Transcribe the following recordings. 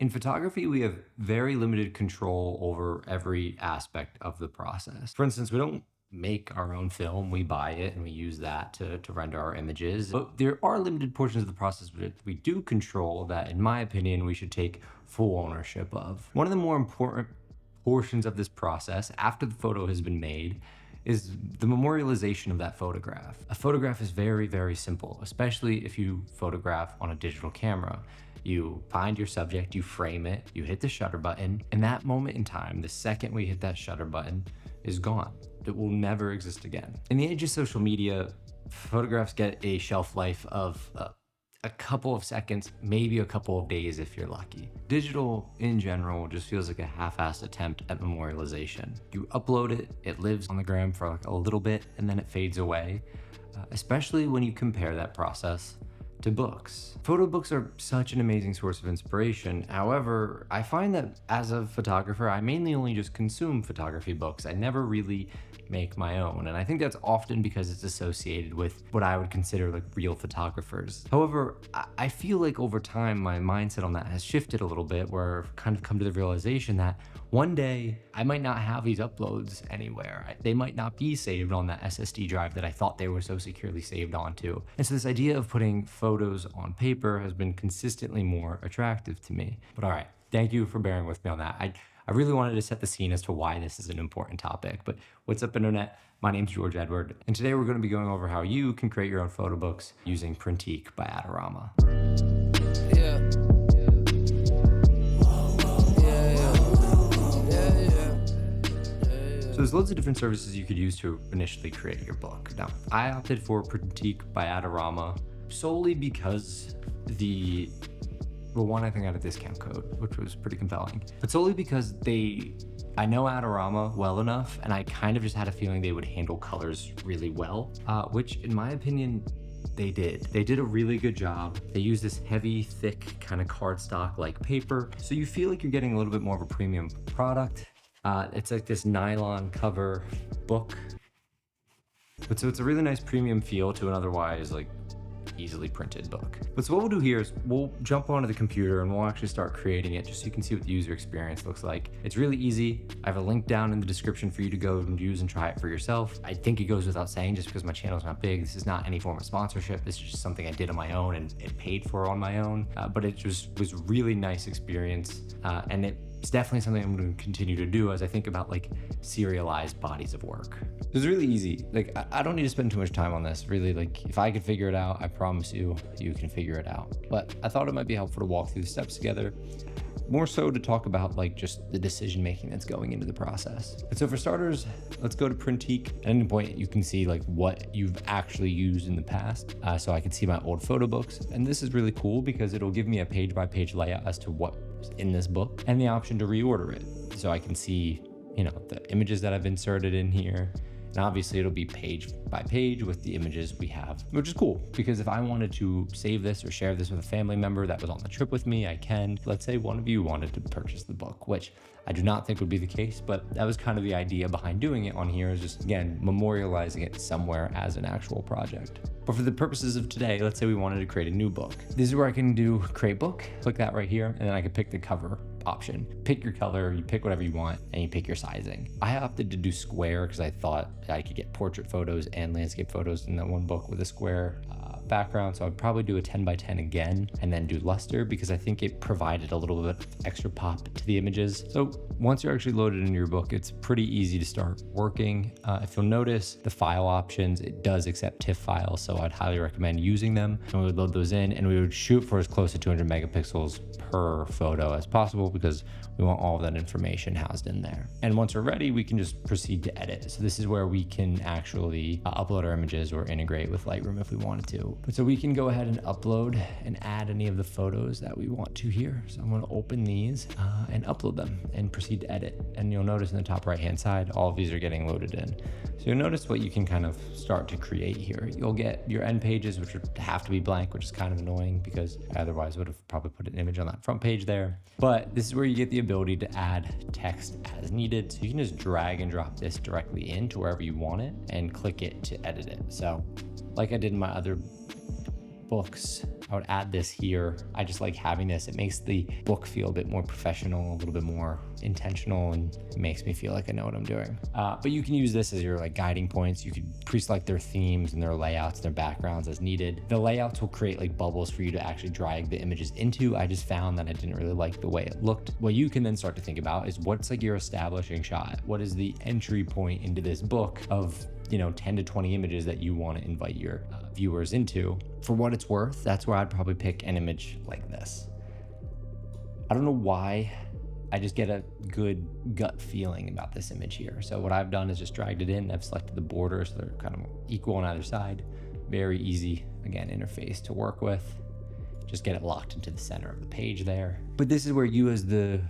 In photography, we have very limited control over every aspect of the process. For instance, we don't make our own film, we buy it and we use that to render our images. But there are limited portions of the process that we do control that, in my opinion, we should take full ownership of. One of the more important portions of this process, after the photo has been made, is the memorialization of that photograph. A photograph is very, very simple, especially if you photograph on a digital camera. You find your subject, you frame it, you hit the shutter button, and that moment in time, the second we hit that shutter button, is gone. It will never exist again. In the age of social media, photographs get a shelf life of a couple of seconds, maybe a couple of days if you're lucky. Digital in general just feels like a half-assed attempt at memorialization. You upload it, it lives on the gram for like a little bit, and then it fades away, especially when you compare that process to books. Photo books are such an amazing source of inspiration. However, I find that as a photographer, I mainly only just consume photography books. I never really make my own. And I think that's often because it's associated with what I would consider like real photographers. However, I feel like over time, my mindset on that has shifted a little bit, where I've kind of come to the realization that one day I might not have these uploads anywhere. They might not be saved on that SSD drive that I thought they were so securely saved onto. And so this idea of putting photos on paper has been consistently more attractive to me. But all right, thank you for bearing with me on that. I really wanted to set the scene as to why this is an important topic. But what's up, internet? My name's George Edward, and today we're going to be going over how you can create your own photo books using Printique by Adorama. So there's loads of different services you could use to initially create your book. Now, I opted for Printique by Adorama solely because one, I think I had a discount code, which was pretty compelling, but solely because I know Adorama well enough, and I kind of just had a feeling they would handle colors really well, which in my opinion, they did. They did a really good job. They use this heavy, thick kind of cardstock-like paper, so you feel like you're getting a little bit more of a premium product. It's like this nylon cover book, but so it's a really nice premium feel to an otherwise like easily printed book. But so what we'll do here is we'll jump onto the computer and we'll actually start creating it just so you can see what the user experience looks like. It's really easy. I have a link down in the description for you to go and use and try it for yourself. I think it goes without saying, just because my channel is not big, this is not any form of sponsorship. This is just something I did on my own and it paid for on my own. But it just was really nice experience, and it's definitely something I'm going to continue to do as I think about like serialized bodies of work. It's really easy. Like I don't need to spend too much time on this. Really, like if I could figure it out, I promise you can figure it out. But I thought it might be helpful to walk through the steps together, more so to talk about like just the decision making that's going into the process. And so for starters, let's go to Printique. At any point, you can see like what you've actually used in the past. So I can see my old photo books, and this is really cool because it'll give me a page-by-page layout as to what was in this book and the option to reorder it. So I can see, the images that I've inserted in here. And obviously it'll be page by page with the images we have, which is cool because if I wanted to save this or share this with a family member that was on the trip with me, I can. Let's say one of you wanted to purchase the book, which I do not think would be the case, but that was kind of the idea behind doing it on here, is just, again, memorializing it somewhere as an actual project. But for the purposes of today, let's say we wanted to create a new book. This is where I can do create book, click that right here, and then I can pick the cover option. Pick your color, you pick whatever you want, and you pick your sizing. I opted to do square because I thought I could get portrait photos and landscape photos in that one book with a square background. So I'd probably do a 10 by 10 again and then do luster because I think it provided a little bit of extra pop to the images. So once you're actually loaded into your book, it's pretty easy to start working. If you'll notice the file options, it does accept TIFF files, so I'd highly recommend using them. And we would load those in and we would shoot for as close to 200 megapixels per photo as possible because we want all of that information housed in there. And once we're ready, we can just proceed to edit. So this is where we can actually upload our images or integrate with Lightroom if we wanted to. But so we can go ahead and upload and add any of the photos that we want to here. So I'm going to open these and upload them and proceed to edit. And you'll notice in the top right hand side, all of these are getting loaded in. So you'll notice what you can kind of start to create here. You'll get your end pages, which would have to be blank, which is kind of annoying because I otherwise would have probably put an image on that front page there. But this is where you get the ability to add text as needed. So you can just drag and drop this directly into wherever you want it and click it to edit it. So like I did in my other books, I would add this here. I just like having this. It makes the book feel a bit more professional, a little bit more intentional, and it makes me feel like I know what I'm doing. But you can use this as your like guiding points. You could pre-select their themes and their layouts and their backgrounds as needed. The layouts will create like bubbles for you to actually drag the images into. I just found that I didn't really like the way it looked. What you can then start to think about is what's like your establishing shot? What is the entry point into this book of 10 to 20 images that you want to invite your viewers into? For what it's worth, that's where I'd probably pick an image like this. I don't know why, I just get a good gut feeling about this image here. So what I've done is just dragged it in. I've selected the borders, so they're kind of equal on either side. Very easy, again, interface to work with. Just get it locked into the center of the page there. But this is where you as the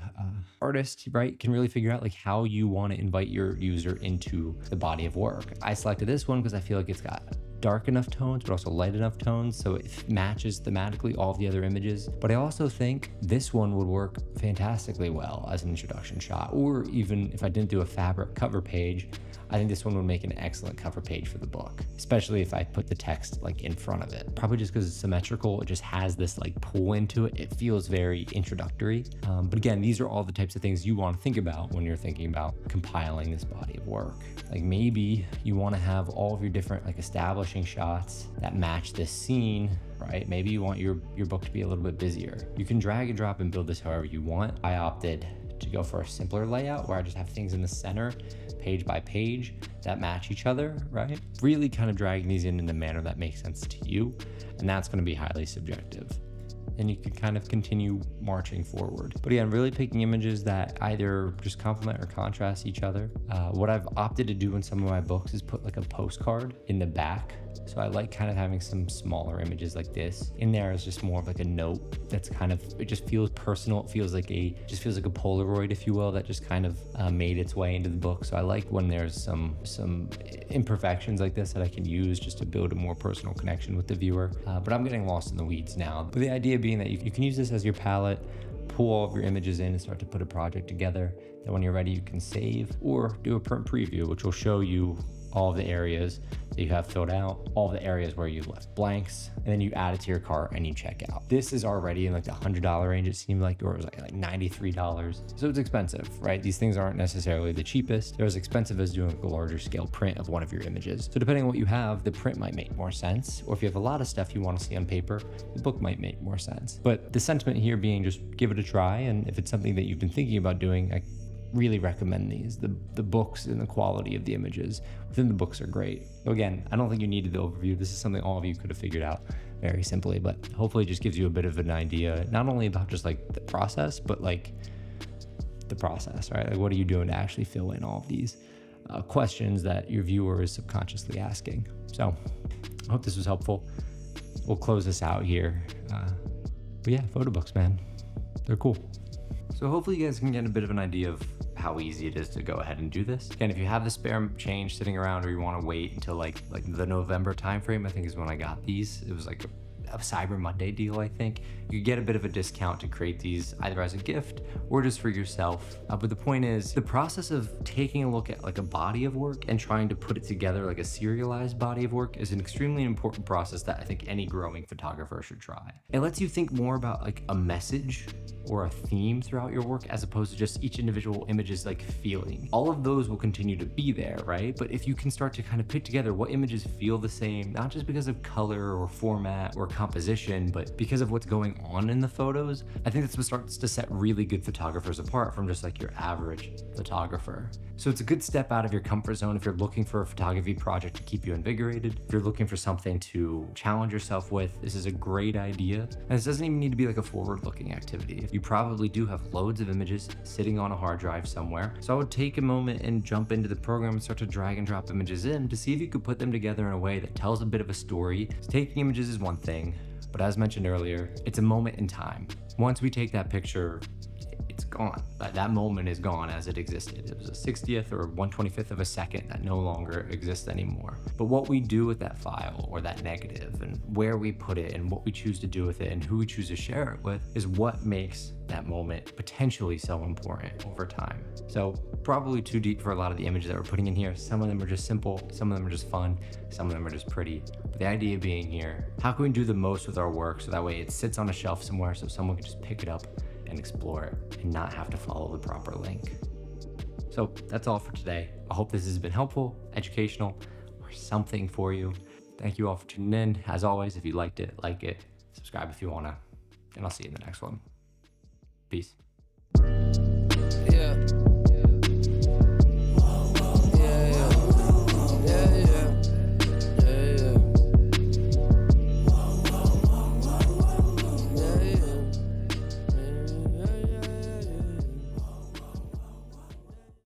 artist, right, can really figure out like how you want to invite your user into the body of work. I selected this one because I feel like it's got dark enough tones, but also light enough tones, so it matches thematically all of the other images. But I also think this one would work fantastically well as an introduction shot, or even if I didn't do a fabric cover page, I think this one would make an excellent cover page for the book, especially if I put the text like in front of it. Probably just because it's symmetrical, it just has this like pull into it. It feels very introductory. But again, these are all the types of things you want to think about when you're thinking about compiling this body of work. Like maybe you want to have all of your different like establishing shots that match this scene, right? Maybe you want your book to be a little bit busier. You can drag and drop and build this however you want. I opted to go for a simpler layout where I just have things in the center, page by page, that match each other, right? Really kind of dragging these in a manner that makes sense to you, and that's going to be highly subjective. And you can kind of continue marching forward. But again, really picking images that either just complement or contrast each other. What I've opted to do in some of my books is put like a postcard in the back. So I like kind of having some smaller images like this in there as just more of like a note that's kind of, it just feels personal. It feels like just feels like a Polaroid, if you will, that just kind of made its way into the book. So I like when there's some imperfections like this that I can use just to build a more personal connection with the viewer. But I'm getting lost in the weeds now. But the idea being that you can use this as your palette, pull all of your images in and start to put a project together. Then when you're ready, you can save or do a print preview, which will show you all of the areas that you have filled out, all the areas where you left blanks, and then you add it to your cart and you check out. This is already in like the $100 range, it seemed like, or it was like $93. So it's expensive, right? These things aren't necessarily the cheapest. They're as expensive as doing a larger scale print of one of your images. So depending on what you have, the print might make more sense, or if you have a lot of stuff you want to see on paper, the book might make more sense. But the sentiment here being just give it a try, and if it's something that you've been thinking about doing, I really recommend these. The books and the quality of the images within the books are great. So again, I don't think you needed the overview. This is something all of you could have figured out very simply, but hopefully it just gives you a bit of an idea, not only about just like the process, but like the process, right? Like what are you doing to actually fill in all of these questions that your viewer is subconsciously asking. So I hope this was helpful. We'll close this out here. But yeah, photo books, man, they're cool. So hopefully you guys can get a bit of an idea of how easy it is to go ahead and do this. Again, if you have the spare change sitting around, or you want to wait until like the November timeframe, I think is when I got these. It was like a Cyber Monday deal, I think. You could get a bit of a discount to create these either as a gift or just for yourself. But the point is, the process of taking a look at like a body of work and trying to put it together like a serialized body of work is an extremely important process that I think any growing photographer should try. It lets you think more about like a message or a theme throughout your work, as opposed to just each individual image's like feeling. All of those will continue to be there, right? But if you can start to kind of put together what images feel the same, not just because of color or format or composition, but because of what's going on in the photos, I think that's what starts to set really good photographers apart from just like your average photographer. So it's a good step out of your comfort zone if you're looking for a photography project to keep you invigorated. If you're looking for something to challenge yourself with, this is a great idea. And this doesn't even need to be like a forward-looking activity. You probably do have loads of images sitting on a hard drive somewhere. So I would take a moment and jump into the program and start to drag and drop images in to see if you could put them together in a way that tells a bit of a story. Taking images is one thing, but as mentioned earlier, it's a moment in time. Once we take that picture, it's gone. That moment is gone as it existed. It was a 60th or 125th of a second that no longer exists anymore. But what we do with that file or that negative, and where we put it and what we choose to do with it and who we choose to share it with, is what makes that moment potentially so important over time. So probably too deep for a lot of the images that we're putting in here. Some of them are just simple, some of them are just fun, some of them are just pretty. But the idea being here, how can we do the most with our work so that way it sits on a shelf somewhere so someone can just pick it up and explore it and not have to follow the proper link. So that's all for today. I hope this has been helpful, educational, or something for you. Thank you all for tuning in. As always, if you liked it, like it, subscribe if you wanna, and I'll see you in the next one. Peace.